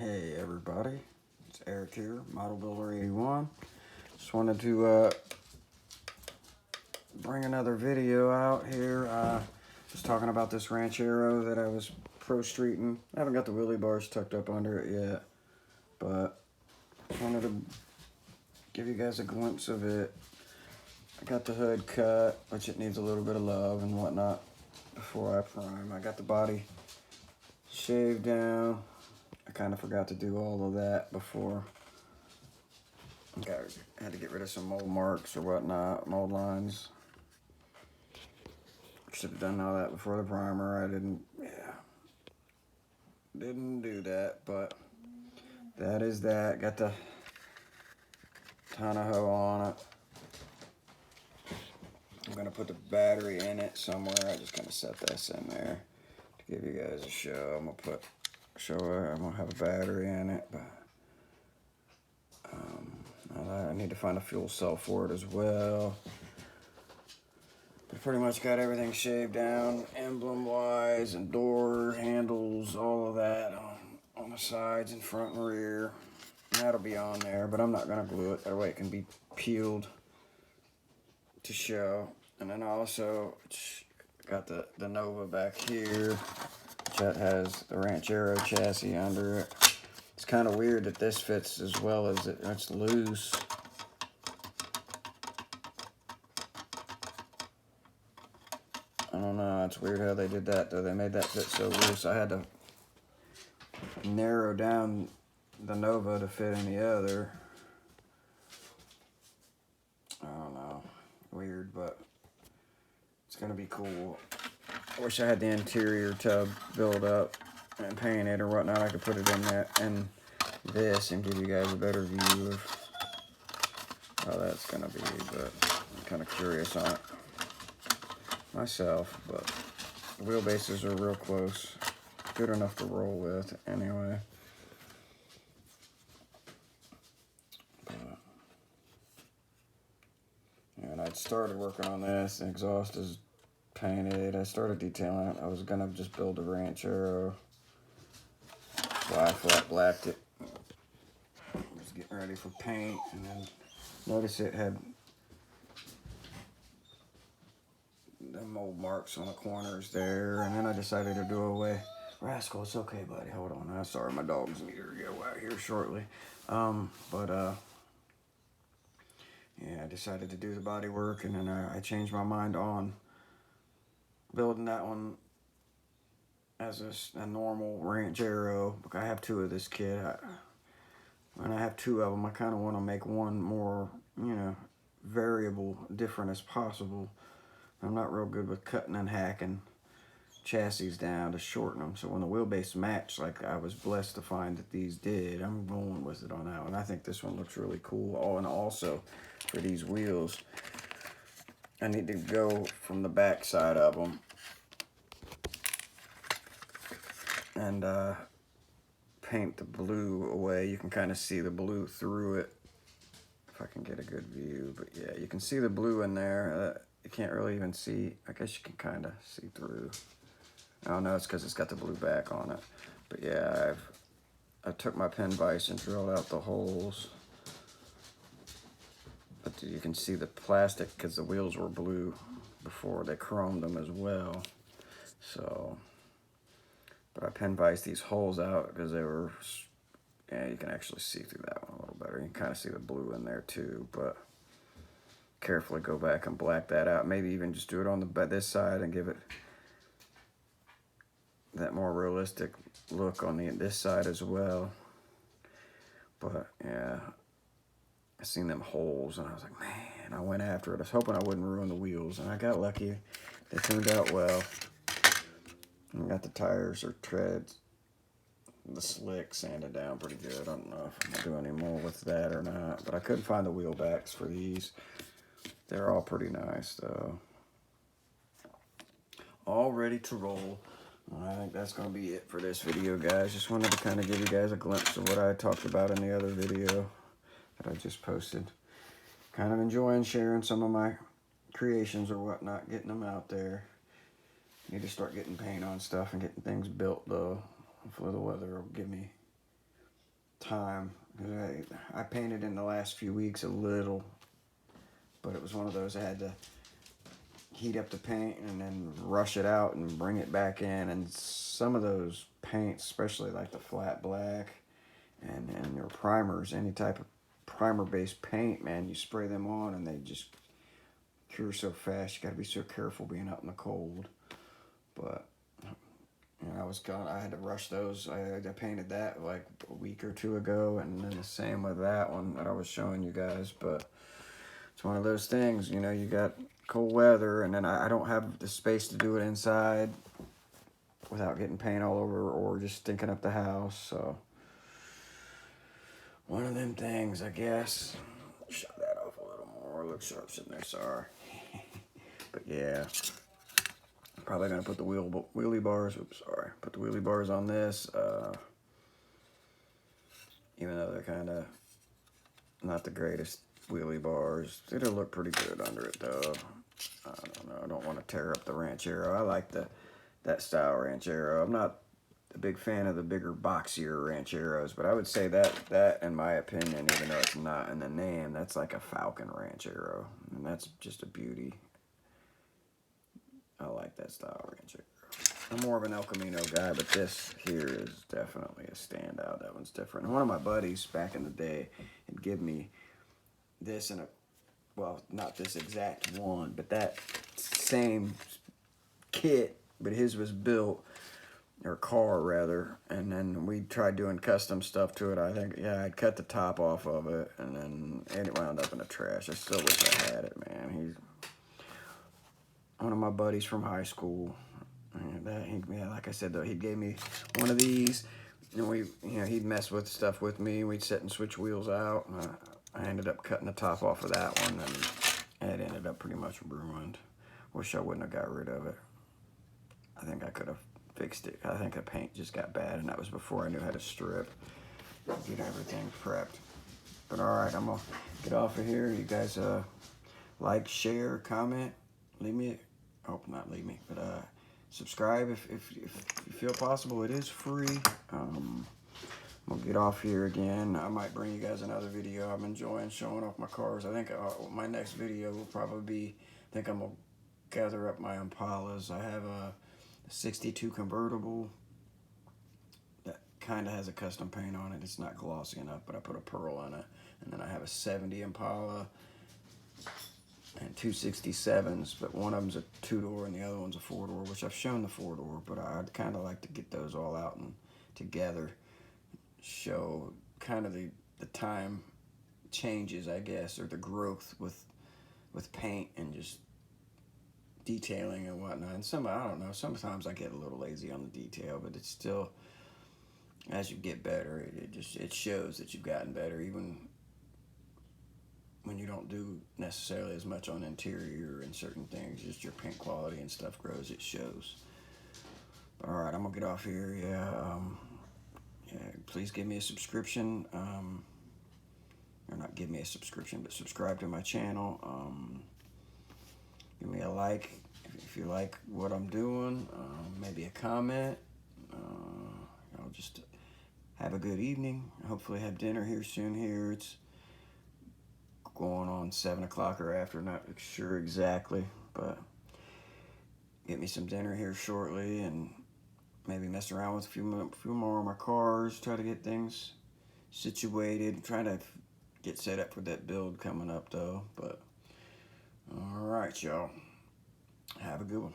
Hey everybody, it's Eric here, Model Builder 81. Just wanted to bring another video out here. Just talking about this ranchero that I was pro streeting. I haven't got the wheelie bars tucked up under it yet, but wanted to give you guys a glimpse of it. I got the hood cut, which it needs a little bit of love and whatnot before I prime. I got the body shaved down. I kind of forgot to do all of that before. Had to get rid of some mold marks or whatnot, mold lines. Should have done all that before the primer. I didn't do that, but that is that. Got the Tahoe on it. I'm gonna put the battery in it somewhere. I just kind of set this in there to give you guys a show. I'm gonna have a battery in it, but I need to find a fuel cell for it as well. But pretty much got everything shaved down, emblem wise, and door handles, all of that on the sides and front and rear. And that'll be on there, but I'm not gonna glue it. That way it can be peeled to show. And then I also got the Nova back here, which has the Ranchero chassis under it. It's kind of weird that this fits as well as it's loose. I don't know, it's weird how they did that though. They made that fit so loose. I had to narrow down the Nova to fit any other. I don't know, weird, but it's gonna be cool. I wish I had the interior tub built up and painted or whatnot. I could put it in that and this and give you guys a better view of how that's gonna be, but I'm kind of curious on it myself. But the wheelbases are real close, good enough to roll with anyway. And I'd started working on this. The exhaust is painted. I started detailing it. I was gonna just build a ranchero. So I flat blacked it. Was getting ready for paint, and then notice it had the mold marks on the corners there, and then I decided to do away. Rascal, it's okay, buddy. Hold on. I'm sorry, my dog's need to go out here shortly. Yeah, I decided to do the body work, and then I changed my mind on building that one as a normal ranchero. I have two of this kit, and I have two of them. I kind of want to make one more, variable, different as possible. I'm not real good with cutting and hacking chassis down to shorten them. So when the wheelbase match, like I was blessed to find that these did, I'm going with it on that one. I think this one looks really cool. Oh, and also for these wheels, I need to go from the back side of them and paint the blue away. You can kind of see the blue through it if I can get a good view. But yeah, you can see the blue in there. You can't really even see. I guess you can kind of see through. I don't know, it's because it's got the blue back on it. But yeah, I took my pen vise and drilled out the holes. But you can see the plastic because the wheels were blue before. They chromed them as well. So, but I pen vised these holes out because they were, yeah, you can actually see through that one a little better. You can kind of see the blue in there too, but carefully go back and black that out. Maybe even just do it on this side and give it that more realistic look on this side as well. But yeah, I seen them holes and I was like, man, I went after it. I was hoping I wouldn't ruin the wheels, and I got lucky. They turned out well. I got the tires or treads, the slick sanded down pretty good. I don't know if I'm gonna do any more with that or not, but I couldn't find the wheel backs for these. They're all pretty nice though. All ready to roll. I think that's going to be it for this video, guys. Just wanted to kind of give you guys a glimpse of what I talked about in the other video that I just posted. Kind of enjoying sharing some of my creations or whatnot, getting them out there. Need to start getting paint on stuff and getting things built, though. Hopefully the weather will give me time. I painted in the last few weeks a little, but it was one of those I had to heat up the paint and then rush it out and bring it back in. And some of those paints, especially like the flat black and your primers, any type of primer based paint, man, you spray them on and they just cure so fast. You got to be so careful being out in the cold. But I had to rush those. I painted that like a week or two ago, and then the same with that one that I was showing you guys. But it's one of those things, you got cold weather, and then I don't have the space to do it inside without getting paint all over or just stinking up the house. So one of them things, I guess. Shut that off a little more. Look sharp sitting there, sorry. But yeah. Probably gonna put the wheelie bars. Oops, sorry. Put the wheelie bars on this. Even though they're kind of not the greatest wheelie bars, it'll look pretty good under it though. I don't know. I don't want to tear up the ranchero. I like that style ranchero. I'm not a big fan of the bigger, boxier rancheros, but I would say that in my opinion, even though it's not in the name, that's like a Falcon ranchero, and that's just a beauty. I like that style ranchero. I'm more of an El Camino guy, but this here is definitely a standout. That one's different. And one of my buddies back in the day had given me this in well, not this exact one, but that same kit, but his was built, or car rather, and then we tried doing custom stuff to it. I think, yeah, I'd cut the top off of it, and then it wound up in the trash. I still wish I had it, man. He's one of my buddies from high school. And like I said, though, he gave me one of these, and he'd mess with stuff with me. We'd sit and switch wheels out. I ended up cutting the top off of that one, and it ended up pretty much ruined. Wish I wouldn't have got rid of it. I think I could have fixed it. I think the paint just got bad, and that was before I knew how to strip, get everything prepped. But all right, I'm gonna get off of here. You guys like, share, comment, leave me. Not leave me, but subscribe if you feel possible. It is free. We'll get off here again. I might bring you guys another video. I'm enjoying showing off my cars. I think my next video will probably be, I think I'm going to gather up my Impalas. I have a 62 convertible that kind of has a custom paint on it. It's not glossy enough, but I put a pearl on it. And then I have a 70 Impala and two 67s, but one of them's a 2-door and the other one's a 4-door, which I've shown the 4-door, but I'd kind of like to get those all out and together, show kind of the time changes, I guess, or the growth with paint and just detailing and whatnot. And I don't know, sometimes I get a little lazy on the detail, but it's still, as you get better, it shows that you've gotten better, even when you don't do necessarily as much on interior and certain things. Just your paint quality and stuff grows, it shows. But all right, I'm gonna get off here. Yeah, please give me a subscription, or not give me a subscription, but subscribe to my channel. Give me a like if you like what I'm doing, maybe a comment. Just have a good evening. Hopefully have dinner here soon. Here it's going on 7 o'clock or after, not sure exactly, but get me some dinner here shortly and maybe mess around with a few more of my cars, try to get things situated, try to get set up for that build coming up though. But all right, y'all, have a good one.